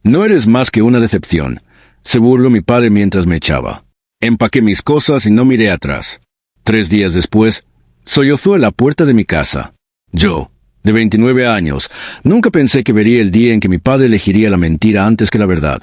No eres más que una decepción, se burló mi padre mientras me echaba. Empaqué mis cosas y no miré atrás. 3 días después, sollozó a la puerta de mi casa. Yo, de 29 años, nunca pensé que vería el día en que mi padre elegiría la mentira antes que la verdad.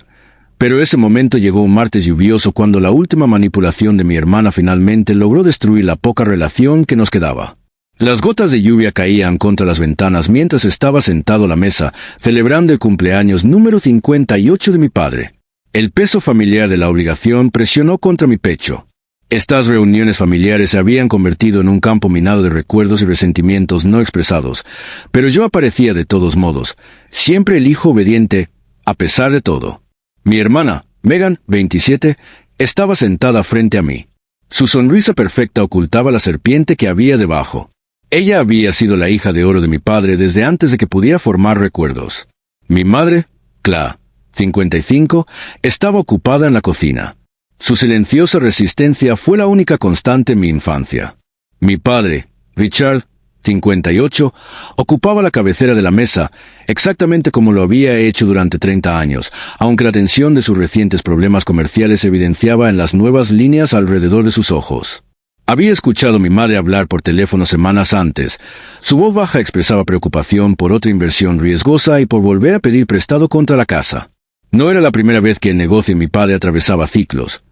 Pero ese momento llegó un martes lluvioso cuando la última manipulación de mi hermana finalmente logró destruir la poca relación que nos quedaba. Las gotas de lluvia caían contra las ventanas mientras estaba sentado a la mesa, celebrando el cumpleaños número 58 de mi padre. El peso familiar de la obligación presionó contra mi pecho. Estas reuniones familiares se habían convertido en un campo minado de recuerdos y resentimientos no expresados, pero yo aparecía de todos modos, siempre el hijo obediente, a pesar de todo. Mi hermana, Megan, 27, estaba sentada frente a mí. Su sonrisa perfecta ocultaba la serpiente que había debajo. Ella había sido la hija de oro de mi padre desde antes de que pudiera formar recuerdos. Mi madre, Cla, 55, estaba ocupada en la cocina. Su silenciosa resistencia fue la única constante en mi infancia. Mi padre, Richard, 58, ocupaba la cabecera de la mesa, exactamente como lo había hecho durante 30 años, aunque la tensión de sus recientes problemas comerciales se evidenciaba en las nuevas líneas alrededor de sus ojos. Había escuchado a mi madre hablar por teléfono semanas antes. Su voz baja expresaba preocupación por otra inversión riesgosa y por volver a pedir prestado contra la casa. No era la primera vez que el negocio de mi padre atravesaba ciclos.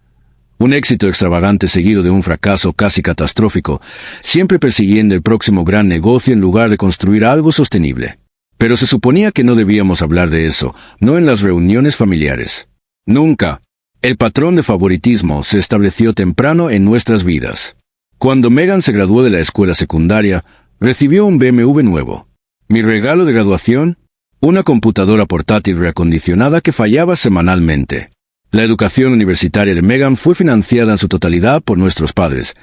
Un éxito extravagante seguido de un fracaso casi catastrófico, siempre persiguiendo el próximo gran negocio en lugar de construir algo sostenible. Pero se suponía que no debíamos hablar de eso, no en las reuniones familiares. Nunca. El patrón de favoritismo se estableció temprano en nuestras vidas. Cuando Megan se graduó de la escuela secundaria, recibió un BMW nuevo. Mi regalo de graduación, una computadora portátil reacondicionada que fallaba semanalmente. La educación universitaria de Megan fue financiada en su totalidad por nuestros padres.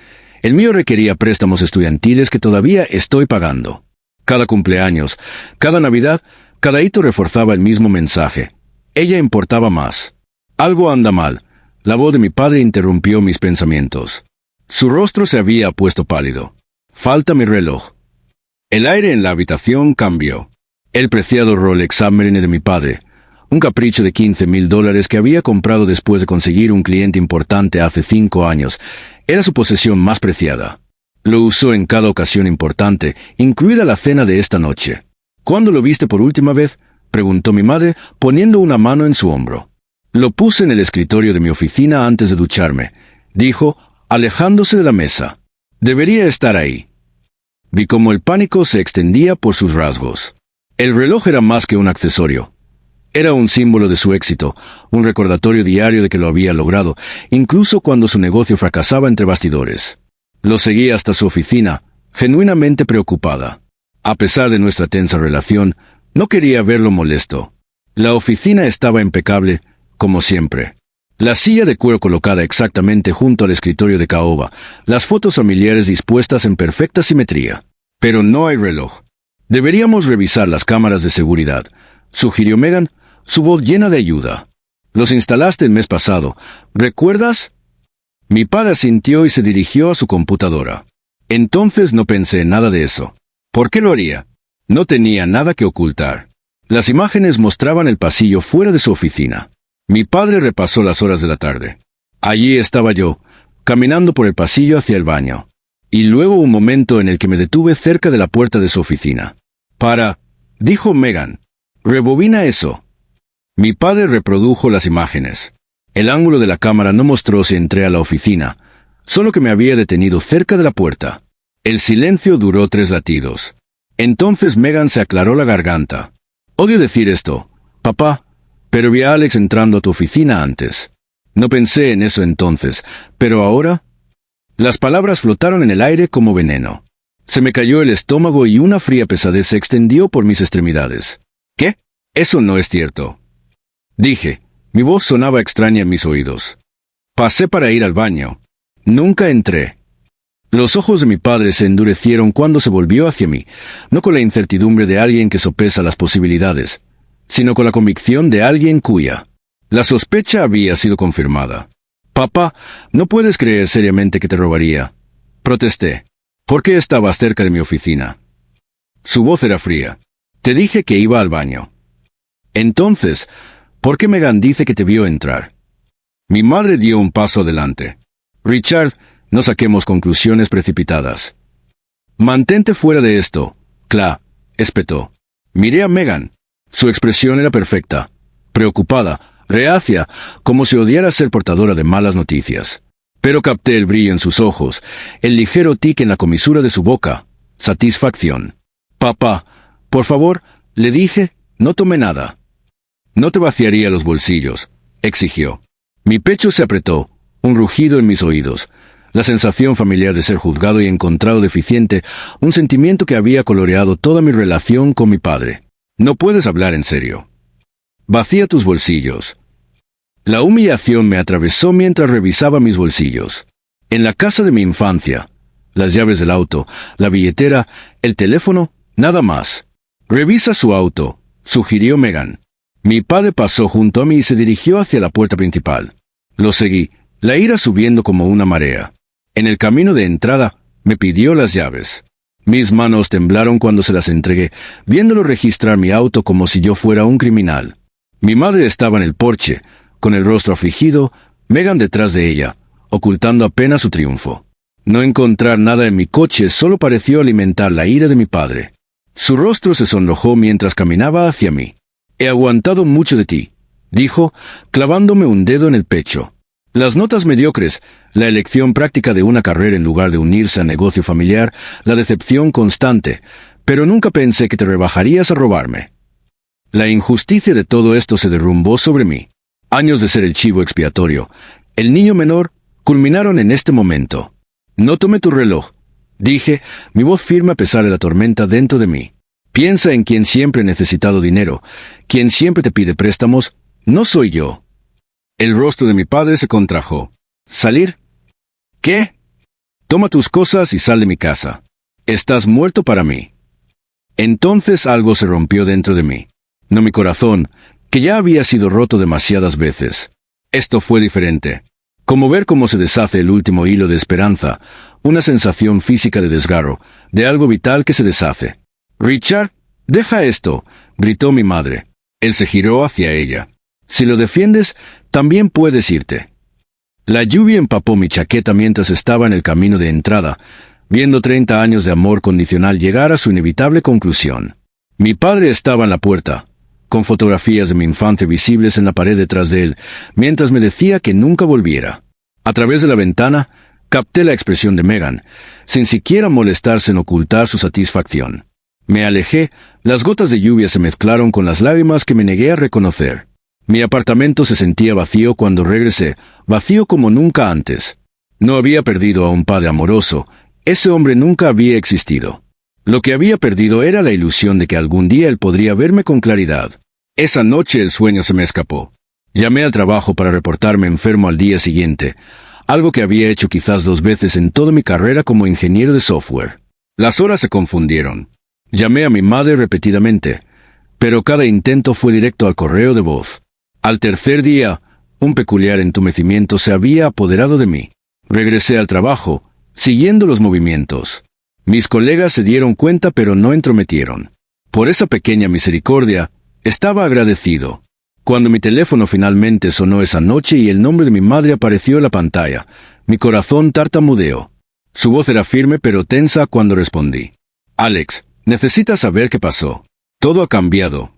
El mío requería préstamos estudiantiles que todavía estoy pagando. Cada cumpleaños, cada Navidad, cada hito reforzaba el mismo mensaje. Ella importaba más. Algo anda mal. La voz de mi padre interrumpió mis pensamientos. Su rostro se había puesto pálido. Falta mi reloj. El aire en la habitación cambió. El preciado Rolex Submarine de mi padre, un capricho de $15,000 que había comprado después de conseguir un cliente importante hace 5 años, era su posesión más preciada. Lo usó en cada ocasión importante, incluida la cena de esta noche. ¿Cuándo lo viste por última vez?, preguntó mi madre, poniendo una mano en su hombro. Lo puse en el escritorio de mi oficina antes de ducharme, dijo, alejándose de la mesa. Debería estar ahí. Vi cómo el pánico se extendía por sus rasgos. El reloj era más que un accesorio. Era un símbolo de su éxito, un recordatorio diario de que lo había logrado, incluso cuando su negocio fracasaba entre bastidores. Lo seguí hasta su oficina, genuinamente preocupada. A pesar de nuestra tensa relación, no quería verlo molesto. La oficina estaba impecable, como siempre. La silla de cuero colocada exactamente junto al escritorio de caoba, las fotos familiares dispuestas en perfecta simetría. Pero no hay reloj. Deberíamos revisar las cámaras de seguridad, sugirió Megan, su voz llena de ayuda. Los instalaste el mes pasado, ¿recuerdas? Mi padre asintió y se dirigió a su computadora. Entonces no pensé en nada de eso. ¿Por qué lo haría? No tenía nada que ocultar. Las imágenes mostraban el pasillo fuera de su oficina. Mi padre repasó las horas de la tarde. Allí estaba yo, caminando por el pasillo hacia el baño. Y luego un momento en el que me detuve cerca de la puerta de su oficina. Dijo Megan. Rebobina eso. Mi padre reprodujo las imágenes. El ángulo de la cámara no mostró si entré a la oficina, solo que me había detenido cerca de la puerta. El silencio duró 3 latidos. Entonces Megan se aclaró la garganta. Odio decir esto, papá, pero vi a Alex entrando a tu oficina antes. No pensé en eso entonces, pero ahora... Las palabras flotaron en el aire como veneno. Se me cayó el estómago y una fría pesadez se extendió por mis extremidades. ¿Qué? Eso no es cierto. Dije. Mi voz sonaba extraña en mis oídos. Pasé para ir al baño. Nunca entré. Los ojos de mi padre se endurecieron cuando se volvió hacia mí, no con la incertidumbre de alguien que sopesa las posibilidades, sino con la convicción de alguien cuya. La sospecha había sido confirmada. Papá, no puedes creer seriamente que te robaría. Protesté. ¿Por qué estabas cerca de mi oficina? Su voz era fría. Te dije que iba al baño. Entonces, ¿Por qué Megan dice que te vio entrar? Mi madre dio un paso adelante. Richard, no saquemos conclusiones precipitadas. Mantente fuera de esto, Cla, espetó. Miré a Megan. Su expresión era perfecta, preocupada, reacia, como si odiara ser portadora de malas noticias. Pero capté el brillo en sus ojos, el ligero tic en la comisura de su boca. Satisfacción. Papá, por favor, le dije, no tomé nada. No te vaciaría los bolsillos, exigió. Mi pecho se apretó, un rugido en mis oídos, la sensación familiar de ser juzgado y encontrado deficiente, un sentimiento que había coloreado toda mi relación con mi padre. No puedes hablar en serio. Vacía tus bolsillos. La humillación me atravesó mientras revisaba mis bolsillos. En la casa de mi infancia, las llaves del auto, la billetera, el teléfono, nada más. Revisa su auto, sugirió Megan. Mi padre pasó junto a mí y se dirigió hacia la puerta principal. Lo seguí, la ira subiendo como una marea. En el camino de entrada, me pidió las llaves. Mis manos temblaron cuando se las entregué, viéndolo registrar mi auto como si yo fuera un criminal. Mi madre estaba en el porche, con el rostro afligido, Megan detrás de ella, ocultando apenas su triunfo. No encontrar nada en mi coche solo pareció alimentar la ira de mi padre. Su rostro se sonrojó mientras caminaba hacia mí. He aguantado mucho de ti, dijo, clavándome un dedo en el pecho. Las notas mediocres, la elección práctica de una carrera en lugar de unirse al negocio familiar, la decepción constante, pero nunca pensé que te rebajarías a robarme. La injusticia de todo esto se derrumbó sobre mí. Años de ser el chivo expiatorio, el niño menor, culminaron en este momento. No tome tu reloj, dije, mi voz firme a pesar de la tormenta dentro de mí. Piensa en quien siempre ha necesitado dinero, quien siempre te pide préstamos, no soy yo. El rostro de mi padre se contrajo. ¿Salir? ¿Qué? Toma tus cosas y sal de mi casa. Estás muerto para mí. Entonces algo se rompió dentro de mí. No mi corazón, que ya había sido roto demasiadas veces. Esto fue diferente. Como ver cómo se deshace el último hilo de esperanza, una sensación física de desgarro, de algo vital que se deshace. «Richard, deja esto», gritó mi madre. Él se giró hacia ella. «Si lo defiendes, también puedes irte». La lluvia empapó mi chaqueta mientras estaba en el camino de entrada, viendo 30 años de amor condicional llegar a su inevitable conclusión. Mi padre estaba en la puerta, con fotografías de mi infancia visibles en la pared detrás de él, mientras me decía que nunca volviera. A través de la ventana, capté la expresión de Megan, sin siquiera molestarse en ocultar su satisfacción. Me alejé, las gotas de lluvia se mezclaron con las lágrimas que me negué a reconocer. Mi apartamento se sentía vacío cuando regresé, vacío como nunca antes. No había perdido a un padre amoroso, ese hombre nunca había existido. Lo que había perdido era la ilusión de que algún día él podría verme con claridad. Esa noche el sueño se me escapó. Llamé al trabajo para reportarme enfermo al día siguiente, algo que había hecho quizás 2 veces en toda mi carrera como ingeniero de software. Las horas se confundieron. Llamé a mi madre repetidamente, pero cada intento fue directo al correo de voz. Al tercer día, un peculiar entumecimiento se había apoderado de mí. Regresé al trabajo, siguiendo los movimientos. Mis colegas se dieron cuenta pero no entrometieron. Por esa pequeña misericordia, estaba agradecido. Cuando mi teléfono finalmente sonó esa noche y el nombre de mi madre apareció en la pantalla, mi corazón tartamudeó. Su voz era firme pero tensa cuando respondí. «Alex, necesitas saber qué pasó. Todo ha cambiado».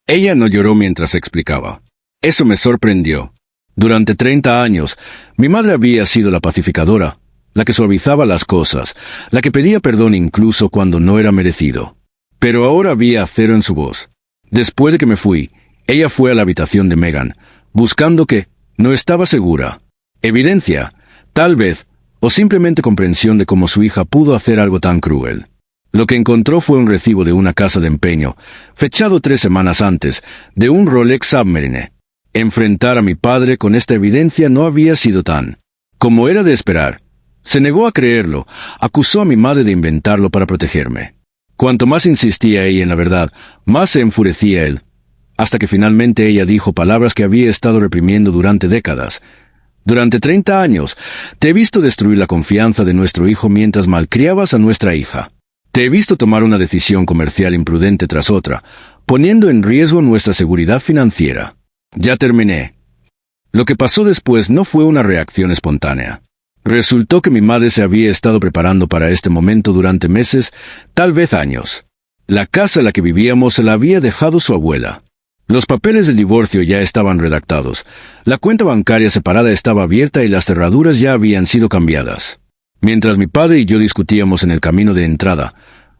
Ella no lloró mientras explicaba. Eso me sorprendió. Durante 30 años, mi madre había sido la pacificadora, la que suavizaba las cosas, la que pedía perdón incluso cuando no era merecido. Pero ahora había acero en su voz. Después de que me fui, ella fue a la habitación de Megan, buscando que no estaba segura. Evidencia, tal vez, o simplemente comprensión de cómo su hija pudo hacer algo tan cruel. Lo que encontró fue un recibo de una casa de empeño, fechado 3 semanas antes, de un Rolex Submarine. Enfrentar a mi padre con esta evidencia no había sido tan como era de esperar. Se negó a creerlo, acusó a mi madre de inventarlo para protegerme. Cuanto más insistía ella en la verdad, más se enfurecía él, hasta que finalmente ella dijo palabras que había estado reprimiendo durante décadas. «Durante 30 años, te he visto destruir la confianza de nuestro hijo mientras malcriabas a nuestra hija. Te he visto tomar una decisión comercial imprudente tras otra, poniendo en riesgo nuestra seguridad financiera. Ya terminé. Lo que pasó después no fue una reacción espontánea. Resultó que mi madre se había estado preparando para este momento durante meses, tal vez años. La casa en la que vivíamos se la había dejado su abuela. Los papeles del divorcio ya estaban redactados, la cuenta bancaria separada estaba abierta y las cerraduras ya habían sido cambiadas. Mientras mi padre y yo discutíamos en el camino de entrada,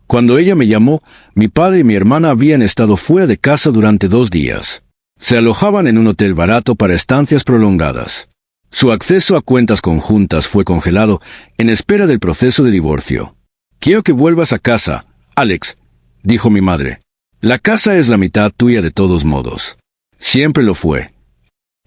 cuando ella me llamó, mi padre y mi hermana habían estado fuera de casa durante 2 días. Se alojaban en un hotel barato para estancias prolongadas. Su acceso a cuentas conjuntas fue congelado en espera del proceso de divorcio. «Quiero que vuelvas a casa, Alex», dijo mi madre. «La casa es la mitad tuya de todos modos. Siempre lo fue.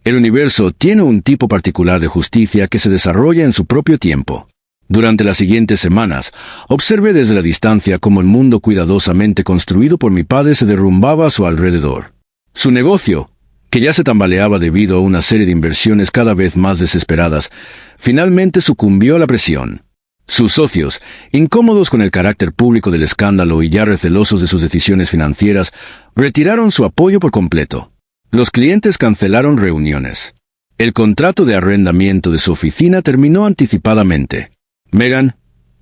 El universo tiene un tipo particular de justicia que se desarrolla en su propio tiempo». Durante las siguientes semanas, observé desde la distancia cómo el mundo cuidadosamente construido por mi padre se derrumbaba a su alrededor. Su negocio, que ya se tambaleaba debido a una serie de inversiones cada vez más desesperadas, finalmente sucumbió a la presión. Sus socios, incómodos con el carácter público del escándalo y ya recelosos de sus decisiones financieras, retiraron su apoyo por completo. Los clientes cancelaron reuniones. El contrato de arrendamiento de su oficina terminó anticipadamente. Megan,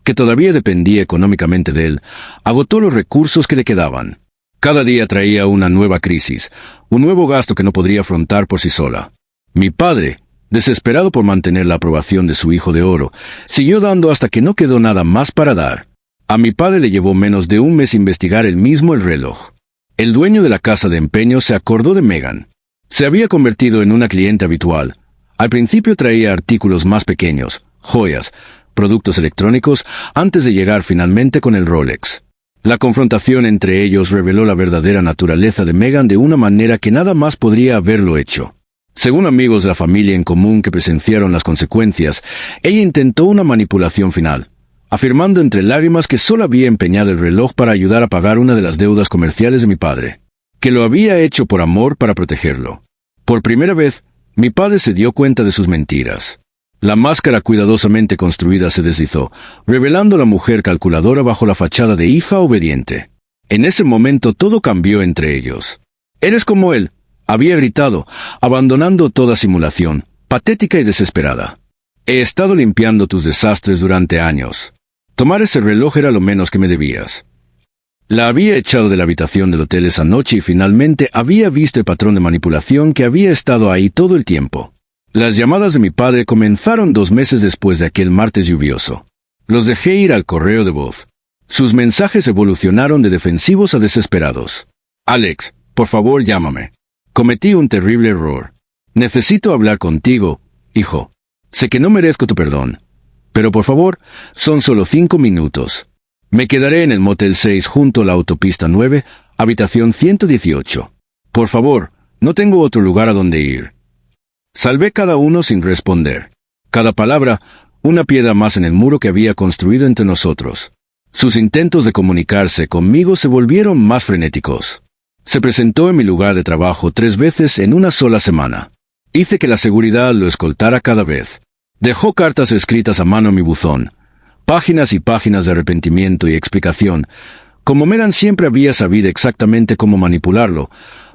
que todavía dependía económicamente de él, agotó los recursos que le quedaban. Cada día traía una nueva crisis, un nuevo gasto que no podría afrontar por sí sola. Mi padre, desesperado por mantener la aprobación de su hijo de oro, siguió dando hasta que no quedó nada más para dar. A mi padre le llevó menos de un mes investigar él mismo el reloj. El dueño de la casa de empeño se acordó de Megan. Se había convertido en una cliente habitual. Al principio traía artículos más pequeños, joyas, productos electrónicos, antes de llegar finalmente con el Rolex. La confrontación entre ellos reveló la verdadera naturaleza de Megan de una manera que nada más podría haberlo hecho. Según amigos de la familia en común que presenciaron las consecuencias, ella intentó una manipulación final, afirmando entre lágrimas que solo había empeñado el reloj para ayudar a pagar una de las deudas comerciales de mi padre, que lo había hecho por amor para protegerlo. Por primera vez, mi padre se dio cuenta de sus mentiras. La máscara cuidadosamente construida se deslizó, revelando a la mujer calculadora bajo la fachada de hija obediente. En ese momento todo cambió entre ellos. «Eres como él», había gritado, abandonando toda simulación, patética y desesperada. «He estado limpiando tus desastres durante años. Tomar ese reloj era lo menos que me debías». La había echado de la habitación del hotel esa noche y finalmente había visto el patrón de manipulación que había estado ahí todo el tiempo. Las llamadas de mi padre comenzaron 2 meses después de aquel martes lluvioso. Los dejé ir al correo de voz. Sus mensajes evolucionaron de defensivos a desesperados. «Alex, por favor llámame. Cometí un terrible error. Necesito hablar contigo, hijo. Sé que no merezco tu perdón. Pero por favor, son solo 5 minutos. Me quedaré en el Motel 6 junto a la autopista 9, habitación 118. Por favor, no tengo otro lugar a donde ir». Salvé cada uno sin responder. Cada palabra, una piedra más en el muro que había construido entre nosotros. Sus intentos de comunicarse conmigo se volvieron más frenéticos. Se presentó en mi lugar de trabajo 3 veces en una sola semana. Hice que la seguridad lo escoltara cada vez. Dejó cartas escritas a mano en mi buzón. Páginas y páginas de arrepentimiento y explicación. Como Megan siempre había sabido exactamente cómo manipularlo,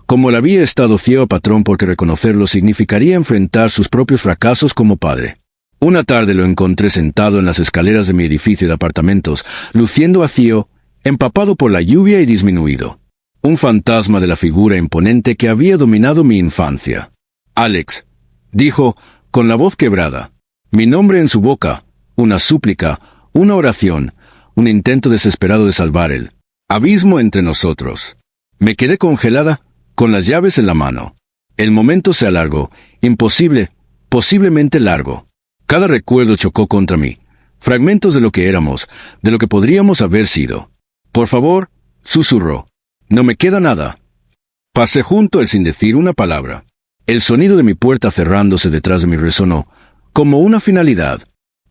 como él había estado fiel al patrón porque reconocerlo significaría enfrentar sus propios fracasos como padre. Una tarde lo encontré sentado en las escaleras de mi edificio de apartamentos, luciendo vacío, empapado por la lluvia y disminuido. Un fantasma de la figura imponente que había dominado mi infancia. «Alex», dijo, con la voz quebrada. Mi nombre en su boca, una súplica, una oración, un intento desesperado de salvar el abismo entre nosotros. Me quedé congelada, con las llaves en la mano. El momento se alargó, imposible, posiblemente largo. Cada recuerdo chocó contra mí. Fragmentos de lo que éramos, de lo que podríamos haber sido. «Por favor», susurró. «No me queda nada». Pasé junto a él sin decir una palabra. El sonido de mi puerta cerrándose detrás de mí resonó, como una finalidad.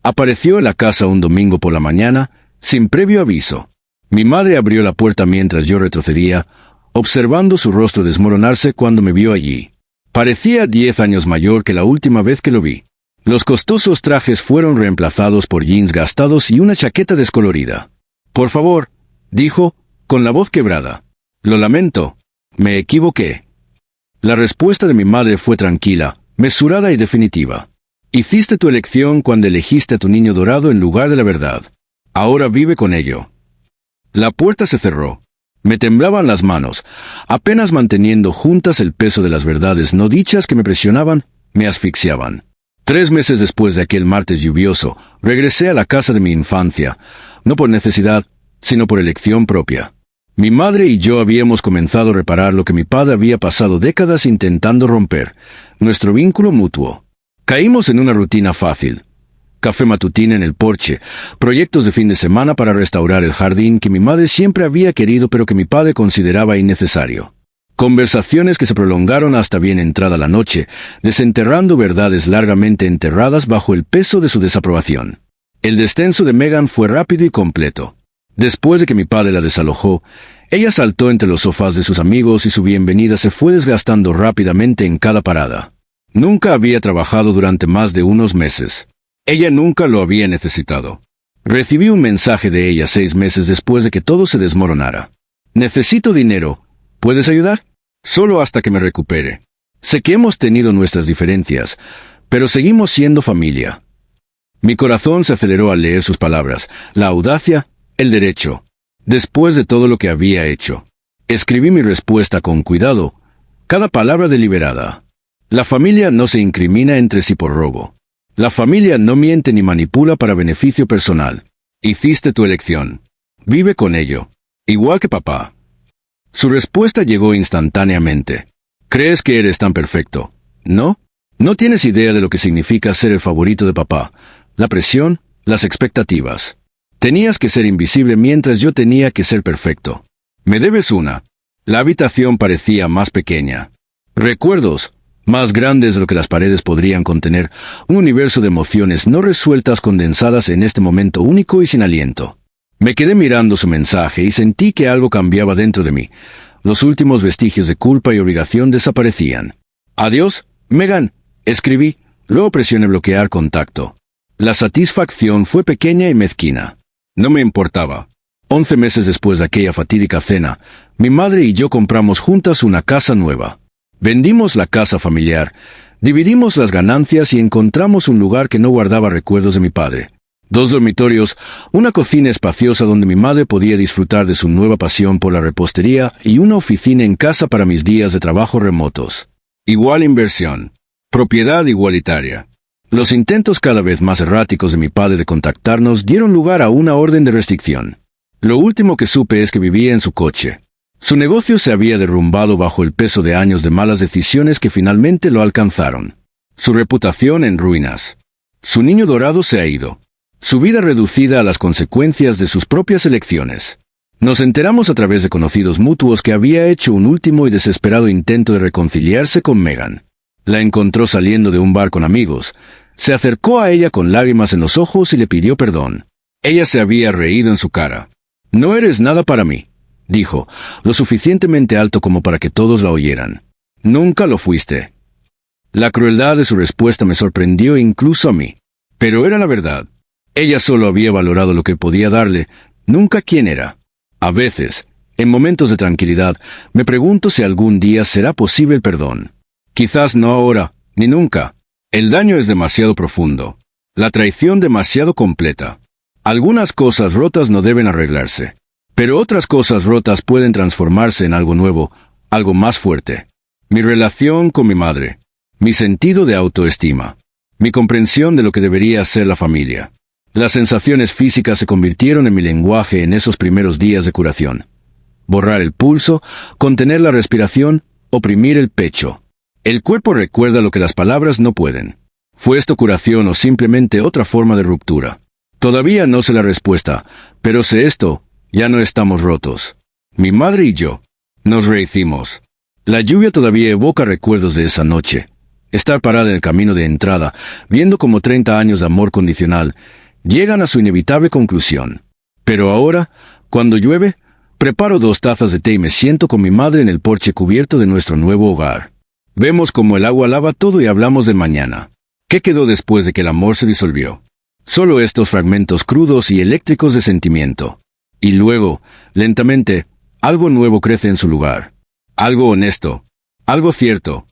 Apareció en la casa un domingo por la mañana, sin previo aviso. Mi madre abrió la puerta mientras yo retrocedía, observando su rostro desmoronarse cuando me vio allí. Parecía 10 años mayor que la última vez que lo vi. Los costosos trajes fueron reemplazados por jeans gastados y una chaqueta descolorida. «Por favor», dijo, con la voz quebrada. «Lo lamento. Me equivoqué». La respuesta de mi madre fue tranquila, mesurada y definitiva. Hiciste tu elección cuando elegiste a tu niño dorado en lugar de la verdad. Ahora vive con ello. La puerta se cerró. Me temblaban las manos, apenas manteniendo juntas el peso de las verdades no dichas que me presionaban, me asfixiaban. 3 meses después de aquel martes lluvioso, regresé a la casa de mi infancia, no por necesidad, sino por elección propia. Mi madre y yo habíamos comenzado a reparar lo que mi padre había pasado décadas intentando romper, nuestro vínculo mutuo. Caímos en una rutina fácil. Café matutino en el porche, proyectos de fin de semana para restaurar el jardín que mi madre siempre había querido pero que mi padre consideraba innecesario. Conversaciones que se prolongaron hasta bien entrada la noche, desenterrando verdades largamente enterradas bajo el peso de su desaprobación. El descenso de Megan fue rápido y completo. Después de que mi padre la desalojó, ella saltó entre los sofás de sus amigos y su bienvenida se fue desgastando rápidamente en cada parada. Nunca había trabajado durante más de unos meses. Ella nunca lo había necesitado. Recibí un mensaje de ella 6 meses después de que todo se desmoronara. Necesito dinero. ¿Puedes ayudar? Solo hasta que me recupere. Sé que hemos tenido nuestras diferencias, pero seguimos siendo familia. Mi corazón se aceleró al leer sus palabras, la audacia, el derecho. Después de todo lo que había hecho. Escribí mi respuesta con cuidado, cada palabra deliberada. La familia no se incrimina entre sí por robo. La familia no miente ni manipula para beneficio personal. Hiciste tu elección. Vive con ello. Igual que papá. Su respuesta llegó instantáneamente. ¿Crees que eres tan perfecto? ¿No? No tienes idea de lo que significa ser el favorito de papá. La presión, las expectativas. Tenías que ser invisible mientras yo tenía que ser perfecto. Me debes una. La habitación parecía más pequeña. Recuerdos, más grandes de lo que las paredes podrían contener, un universo de emociones no resueltas condensadas en este momento único y sin aliento. Me quedé mirando su mensaje y sentí que algo cambiaba dentro de mí. Los últimos vestigios de culpa y obligación desaparecían. Adiós, Megan, escribí, luego presioné bloquear contacto. La satisfacción fue pequeña y mezquina. No me importaba. 11 meses después de aquella fatídica cena, mi madre y yo compramos juntas una casa nueva. Vendimos la casa familiar, dividimos las ganancias y encontramos un lugar que no guardaba recuerdos de mi padre. 2 dormitorios, una cocina espaciosa donde mi madre podía disfrutar de su nueva pasión por la repostería y una oficina en casa para mis días de trabajo remotos. Igual inversión. Propiedad igualitaria. Los intentos cada vez más erráticos de mi padre de contactarnos dieron lugar a una orden de restricción. Lo último que supe es que vivía en su coche. Su negocio se había derrumbado bajo el peso de años de malas decisiones que finalmente lo alcanzaron. Su reputación en ruinas. Su niño dorado se ha ido. Su vida reducida a las consecuencias de sus propias elecciones. Nos enteramos a través de conocidos mutuos que había hecho un último y desesperado intento de reconciliarse con Megan. La encontró saliendo de un bar con amigos. Se acercó a ella con lágrimas en los ojos y le pidió perdón. Ella se había reído en su cara. «No eres nada para mí», dijo, lo suficientemente alto como para que todos la oyeran. «Nunca lo fuiste». La crueldad de su respuesta me sorprendió incluso a mí. Pero era la verdad. Ella solo había valorado lo que podía darle, nunca quién era. A veces, en momentos de tranquilidad, me pregunto si algún día será posible el perdón. Quizás no ahora, ni nunca. El daño es demasiado profundo. La traición demasiado completa. Algunas cosas rotas no deben arreglarse. Pero otras cosas rotas pueden transformarse en algo nuevo, algo más fuerte. Mi relación con mi madre. Mi sentido de autoestima. Mi comprensión de lo que debería ser la familia. Las sensaciones físicas se convirtieron en mi lenguaje en esos primeros días de curación. Borrar el pulso, contener la respiración, oprimir el pecho. El cuerpo recuerda lo que las palabras no pueden. ¿Fue esto curación o simplemente otra forma de ruptura? Todavía no sé la respuesta, pero sé esto, ya no estamos rotos. Mi madre y yo. Nos rehicimos. La lluvia todavía evoca recuerdos de esa noche. Estar parada en el camino de entrada, viendo como 30 años de amor condicional, llegan a su inevitable conclusión. Pero ahora, cuando llueve, preparo 2 tazas de té y me siento con mi madre en el porche cubierto de nuestro nuevo hogar. Vemos cómo el agua lava todo y hablamos de mañana. ¿Qué quedó después de que el amor se disolvió? Solo estos fragmentos crudos y eléctricos de sentimiento. Y luego, lentamente, algo nuevo crece en su lugar. Algo honesto. Algo cierto.